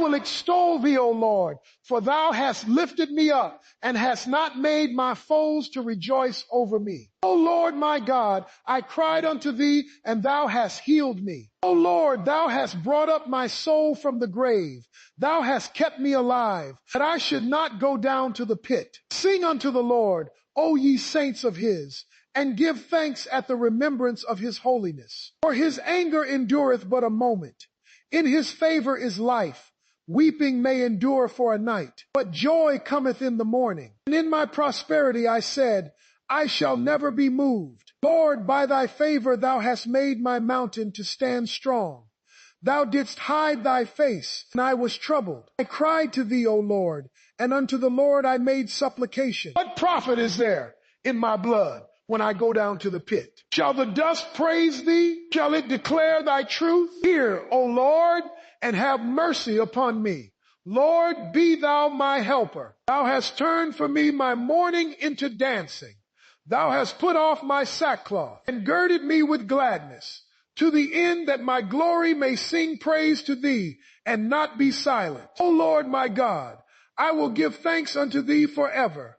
will extol thee, O Lord, for thou hast lifted me up and hast not made my foes to rejoice over me. O Lord my God, I cried unto thee, and thou hast healed me. O Lord, thou hast brought up my soul from the grave. Thou hast kept me alive, that I should not go down to the pit. Sing unto the Lord, O ye saints of his, and give thanks at the remembrance of his holiness. For his anger endureth but a moment. In his favor is life. Weeping may endure for a night, but joy cometh in the morning. And in my prosperity I said, I shall never be moved. Lord, by thy favor thou hast made my mountain to stand strong. Thou didst hide thy face, and I was troubled. I cried to thee, O Lord, and unto the Lord I made supplication. What profit is there in my blood when I go down to the pit? Shall the dust praise thee? Shall it declare thy truth? Hear, O Lord, and have mercy upon me. Lord, be thou my helper. Thou hast turned for me my mourning into dancing. Thou hast put off my sackcloth and girded me with gladness, to the end that my glory may sing praise to thee and not be silent. O Lord my God, I will give thanks unto thee forever.